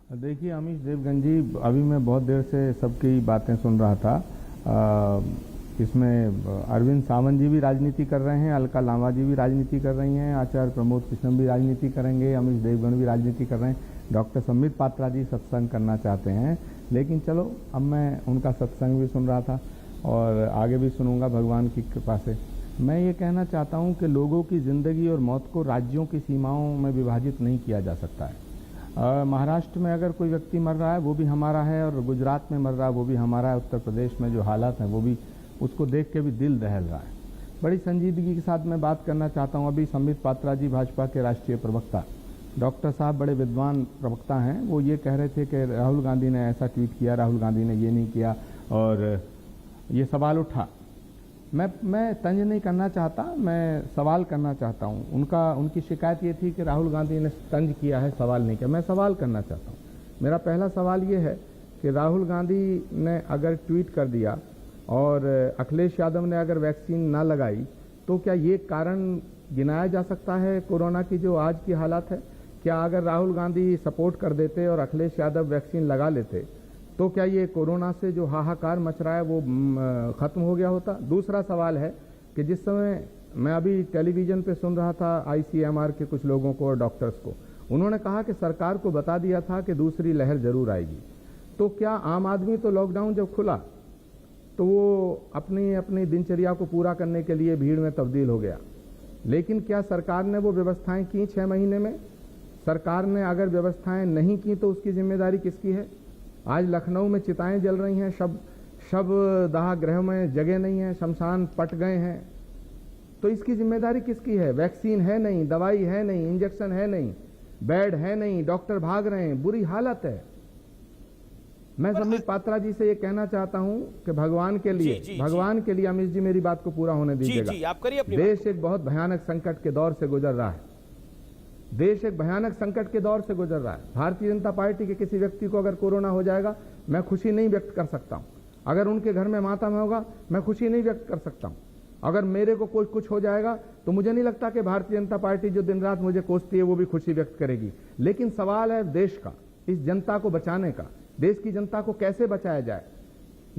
देखिए अमीश देवगन जी, अभी मैं बहुत देर से सबकी बातें सुन रहा था। इसमें अरविंद सावंत जी भी राजनीति कर रहे हैं, अलका लांबा जी भी राजनीति कर रही हैं, आचार्य प्रमोद कृष्णम भी राजनीति करेंगे, अमीश देवगन भी राजनीति कर रहे हैं, डॉक्टर संबित पात्रा जी सत्संग करना चाहते हैं। लेकिन चलो, अब मैं उनका सत्संग भी सुन रहा था और आगे भी सुनूंगा भगवान की कृपा से। मैं ये कहना चाहता हूँ कि लोगों की ज़िंदगी और मौत को राज्यों की सीमाओं में विभाजित नहीं किया जा सकता है। महाराष्ट्र में अगर कोई व्यक्ति मर रहा है वो भी हमारा है, और गुजरात में मर रहा है वो भी हमारा है, उत्तर प्रदेश में जो हालात हैं वो भी, उसको देख के भी दिल दहल रहा है। बड़ी संजीदगी के साथ मैं बात करना चाहता हूं। अभी संबित पात्रा जी, भाजपा के राष्ट्रीय प्रवक्ता, डॉक्टर साहब बड़े विद्वान प्रवक्ता हैं, वो ये कह रहे थे कि राहुल गांधी ने ऐसा ट्वीट किया, राहुल गांधी ने ये नहीं किया, और ये सवाल उठा। मैं तंज नहीं करना चाहता, मैं सवाल करना चाहता हूं। उनकी शिकायत ये थी कि राहुल गांधी ने तंज किया है, सवाल नहीं किया। मैं सवाल करना चाहता हूं। मेरा पहला सवाल ये है कि राहुल गांधी ने अगर ट्वीट कर दिया और अखिलेश यादव ने अगर वैक्सीन ना लगाई, तो क्या ये कारण गिनाया जा सकता है कोरोना की जो आज की हालत है? क्या अगर राहुल गांधी सपोर्ट कर देते और अखिलेश यादव वैक्सीन लगा लेते, तो क्या ये कोरोना से जो हाहाकार मच रहा है वो खत्म हो गया होता? दूसरा सवाल है कि जिस समय मैं अभी टेलीविजन पे सुन रहा था आईसीएमआर के कुछ लोगों को और डॉक्टर्स को, उन्होंने कहा कि सरकार को बता दिया था कि दूसरी लहर जरूर आएगी। तो क्या आम आदमी तो लॉकडाउन जब खुला तो वो अपनी अपनी दिनचर्या को पूरा करने के लिए भीड़ में तब्दील हो गया, लेकिन क्या सरकार ने वो व्यवस्थाएं की 6 महीने में? सरकार ने अगर व्यवस्थाएं नहीं की तो उसकी जिम्मेदारी किसकी है? आज लखनऊ में चिताएं जल रही हैं, शब दाह गृह में जगह नहीं है, शमशान पट गए हैं, तो इसकी जिम्मेदारी किसकी है? वैक्सीन है नहीं, दवाई है नहीं, इंजेक्शन है नहीं, बेड है नहीं, डॉक्टर भाग रहे हैं, बुरी हालत है। मैं संबित पात्रा जी से ये कहना चाहता हूं कि भगवान के लिए अमित जी मेरी बात को पूरा होने दीजिएगा। आप करिए अपनी देश एक बहुत भयानक संकट के दौर से गुजर रहा है। देश एक भयानक संकट के दौर से गुजर रहा है। भारतीय जनता पार्टी के किसी व्यक्ति को अगर कोरोना हो जाएगा, मैं खुशी नहीं व्यक्त कर सकता हूं। अगर उनके घर में मातम होगा, मैं खुशी नहीं व्यक्त कर सकता हूं। अगर मेरे को कोई कुछ हो जाएगा तो मुझे नहीं लगता कि भारतीय जनता पार्टी जो दिन रात मुझे कोसती है वो भी खुशी व्यक्त करेगी। लेकिन सवाल है देश का, इस जनता को बचाने का, देश की जनता को कैसे बचाया जाए,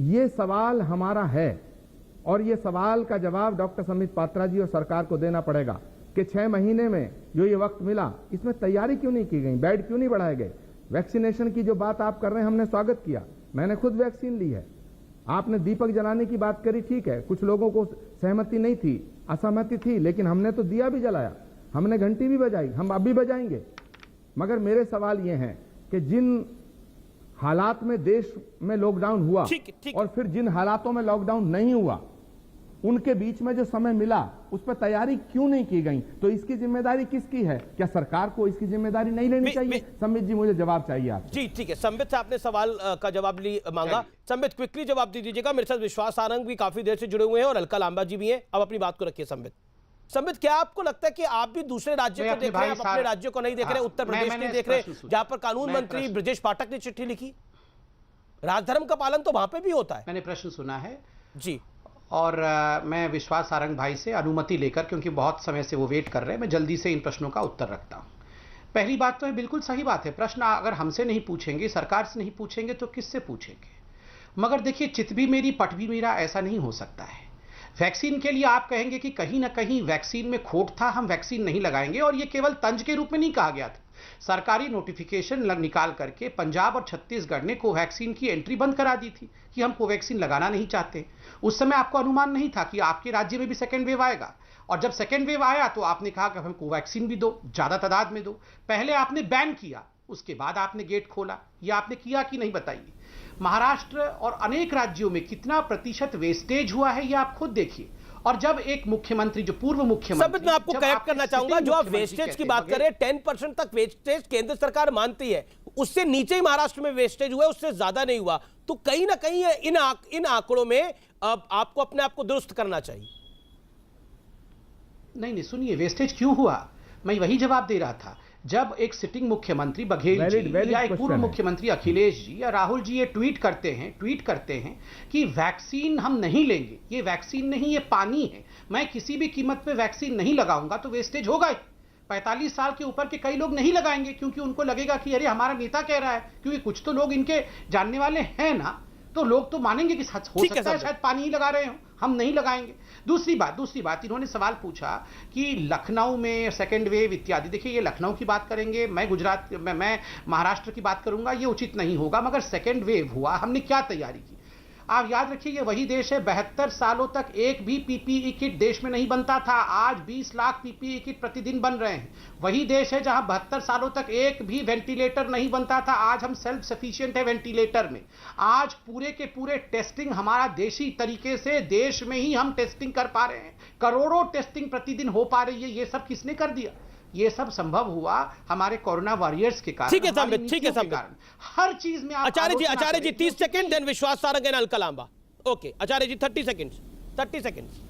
ये सवाल हमारा है। और ये सवाल का जवाब डॉक्टर संबित पात्रा जी और सरकार को देना पड़ेगा कि 6 महीने में जो ये वक्त मिला, इसमें तैयारी क्यों नहीं की गई? बेड क्यों नहीं बढ़ाए गए? वैक्सीनेशन की जो बात आप कर रहे हैं, हमने स्वागत किया, मैंने खुद वैक्सीन ली है। आपने दीपक जलाने की बात करी, ठीक है, कुछ लोगों को सहमति नहीं थी, असहमति थी, लेकिन हमने तो दिया भी जलाया, हमने घंटी भी बजाई, हम अब भी बजाएंगे। मगर मेरे सवाल ये हैं कि जिन हालात में देश में लॉकडाउन हुआ और फिर जिन हालातों में लॉकडाउन नहीं हुआ, उनके बीच में जो समय मिला, उस पर तैयारी क्यों नहीं की गई? तो इसकी जिम्मेदारी किसकी है? क्या सरकार को इसकी जिम्मेदारी नहीं लेनी चाहिए? संबित जी, मुझे जवाब चाहिए आप। जी ठीक है, संबित से आपने सवाल का जवाब मांगा। संबित, क्विकली जवाब दे दीजिएगा। मेरे साथ विश्वास सारंग भी काफी देर से जुड़े हुए हैं और अलका लांबा जी भी हैं। अब अपनी बात को रखिए संबित। संबित, क्या आपको लगता है कि आप भी दूसरे राज्यों को देख रहे हैं, आप अपने राज्यों को नहीं देख रहे? उत्तर प्रदेश नहीं देख रहे, जहां पर कानून मंत्री ब्रजेश पाठक ने चिट्ठी लिखी? राजधर्म का पालन तो वहां पे भी होता है। मैंने प्रश्न सुना है जी, और मैं विश्वास सारंग भाई से अनुमति लेकर, क्योंकि बहुत समय से वो वेट कर रहे हैं, मैं जल्दी से इन प्रश्नों का उत्तर रखता हूं। पहली बात तो है, बिल्कुल सही बात है, प्रश्न अगर हमसे नहीं पूछेंगे, सरकार से नहीं पूछेंगे, तो किससे पूछेंगे? मगर देखिए, चित भी मेरी पट भी मेरा, ऐसा नहीं हो सकता है। वैक्सीन के लिए आप कहेंगे कि कहीं ना कहीं वैक्सीन में खोट था, हम वैक्सीन नहीं लगाएंगे, और ये केवल तंज के रूप में नहीं कहा गया था। सरकारी नोटिफिकेशन निकाल करके पंजाब और छत्तीसगढ़ ने कोवैक्सीन की एंट्री बंद करा दी थी कि हम कोवैक्सीन लगाना नहीं चाहते। उस समय आपको अनुमान नहीं था कि आपके राज्य में भी सेकेंड वेव आएगा, और जब सेकेंड वेव आया तो आपने कहा कि हमें कोवैक्सीन भी दो, ज्यादा तादाद में दो। पहले आपने बैन किया, उसके बाद आपने गेट खोला। यह आपने किया कि नहीं, बताइए। महाराष्ट्र और अनेक राज्यों में कितना प्रतिशत वेस्टेज हुआ है, यह आप खुद देखिए। और जब एक मुख्यमंत्री, जो पूर्व मुख्यमंत्री, मैं आपको करेक्ट करना चाहूंगा, जो आप वेस्टेज की बात करें, 10% तक वेस्टेज केंद्र सरकार मानती है, उससे नीचे ही महाराष्ट्र में वेस्टेज हुआ, उससे ज्यादा नहीं हुआ। तो कहीं ना कहीं इन आंकड़ों में आपको अपने आप को दुरुस्त करना चाहिए। नहीं, सुनिए, वेस्टेज क्यों हुआ, मैं वही जवाब दे रहा था। जब एक सिटिंग मुख्यमंत्री बघेल जी या एक पूर्व मुख्यमंत्री अखिलेश जी या राहुल जी ये ट्वीट करते हैं कि वैक्सीन हम नहीं लेंगे, ये वैक्सीन नहीं, ये पानी है, मैं किसी भी कीमत पे वैक्सीन नहीं लगाऊंगा, तो वेस्टेज होगा ही। 45 साल के ऊपर के कई लोग नहीं लगाएंगे, क्योंकि उनको लगेगा कि अरे हमारा नेता कह रहा है, क्योंकि कुछ तो लोग इनके जानने वाले हैं ना, तो लोग तो मानेंगे कि हो सकता है शायद पानी ही लगा रहे हो, हम नहीं लगाएंगे। दूसरी बात इन्होंने सवाल पूछा कि लखनऊ में सेकेंड वेव इत्यादि। देखिए, ये लखनऊ की बात करेंगे, मैं गुजरात मैं महाराष्ट्र की बात करूंगा, ये उचित नहीं होगा। मगर सेकेंड वेव हुआ, हमने क्या तैयारी की? आप याद रखिए, ये वही देश है, 72 सालों तक एक भी पीपीई किट देश में नहीं बनता था। आज 20 लाख पीपीई किट प्रतिदिन बन रहे हैं। वही देश है जहां 72 सालों तक एक भी वेंटिलेटर नहीं बनता था। आज हम सेल्फ सफिशिएंट है वेंटिलेटर में। आज पूरे के पूरे टेस्टिंग हमारा देशी तरीके से देश में ही हम टेस्टिंग कर पा रहे हैं। करोड़ों टेस्टिंग प्रतिदिन हो पा रही है। ये सब किसने कर दिया? ये सब संभव हुआ हमारे कोरोना वॉरियर्स के कारण। ठीक है संबित, ठीक है संबित। हर चीज में आचार्य ji 30 second, then Vishwas Sarang and Alka Lamba. Okay Acharya ji 30 seconds.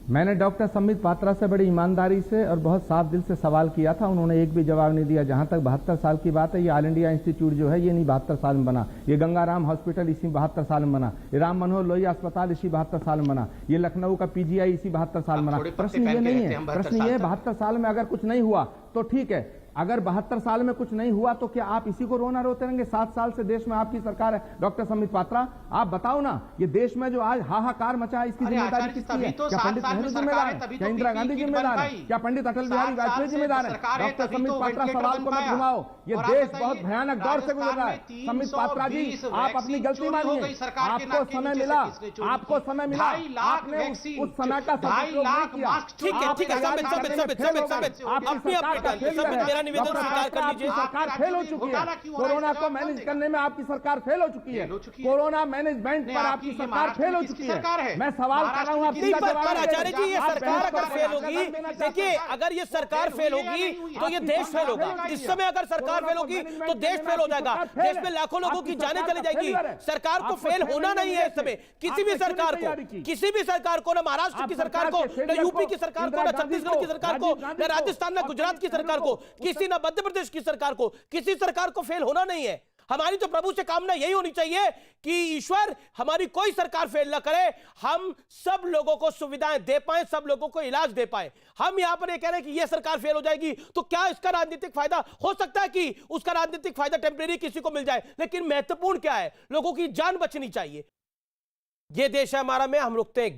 मैंने डॉक्टर संबित पात्रा से बड़ी ईमानदारी से और बहुत साफ दिल से सवाल किया था, उन्होंने एक भी जवाब नहीं दिया। जहां तक 72 साल की बात है, ये ऑल इंडिया इंस्टीट्यूट जो है ये नहीं 72 साल में बना। ये गंगाराम हॉस्पिटल इसी 72 साल में बना। ये राम मनोहर लोहिया अस्पताल इसी 72 साल में बना। ये लखनऊ का पीजीआई इसी 72 साल में बना। प्रश्न ये नहीं है, प्रश्न ये 72 साल में अगर कुछ नहीं हुआ तो ठीक है, अगर 72 साल में कुछ नहीं हुआ तो क्या आप इसी को रोना रोते रहेंगे? 7 साल से देश में आपकी सरकार है। डॉक्टर संबित पात्रा, आप बताओ ना, ये देश में जो आज हाहाकार मचा है, इसकी जिम्मेदारी किसकी है? क्या पंडित नेहरू जिम्मेदार है? क्या इंदिरा गांधी जिम्मेदार है? क्या पंडित अटल बिहारी वाजपेयी जिम्मेदार है? डॉक्टर संबित पात्रा, सवाल को मत घुमाओ। ये देश बहुत भयानक दौर से गुजर रहा है। संबित पात्रा जी, आप अपनी गलती मानिए। आपको समय मिला, आपको समय मिला, आपने उस समय का सदुपयोग नहीं किया। ठीक है संबित, अपनी निवेदन स्वीकार कर लीजिए। सरकार फेल हो चुकी है। कोरोना को मैनेज करने में आपकी सरकार फेल हो चुकी है। कोरोना मैनेजमेंट पर आपकी सरकार फेल हो चुकी है। मैं सवाल कर रहा हूं, आचार्य जी, ये सरकार अगर फेल होगी, देखिए अगर ये सरकार फेल होगी तो ये देश फेल होगा। इस समय अगर सरकार फेल होगी तो देश फेल हो जाएगा। देश में लाखों लोगों की जानें चली जाएगी। सरकार को फेल होना नहीं है इस समय, किसी भी सरकार को, ना महाराष्ट्र की सरकार को, ना यूपी की सरकार को, ना छत्तीसगढ़ की सरकार को, ना राजस्थान, ना गुजरात की सरकार को, किसी ना मध्य प्रदेश की सरकार को, किसी सरकार को फेल होना नहीं है। हमारी तो प्रभु से कामना यही होनी चाहिए कि ईश्वर हमारी कोई सरकार फेल ना करे, हम सब लोगों को सुविधाएं दे पाए, सब लोगों को इलाज दे पाए। हम यहां पर ये कह रहे हैं कि यह सरकार फेल हो जाएगी तो क्या इसका राजनीतिक फायदा हो सकता है कि उसका राजनीतिक फायदा टेम्परेरी किसी को मिल जाए, लेकिन महत्वपूर्ण क्या है, लोगों की जान बचनी चाहिए। यह देश है हमारा। में हम रुकते हैं एक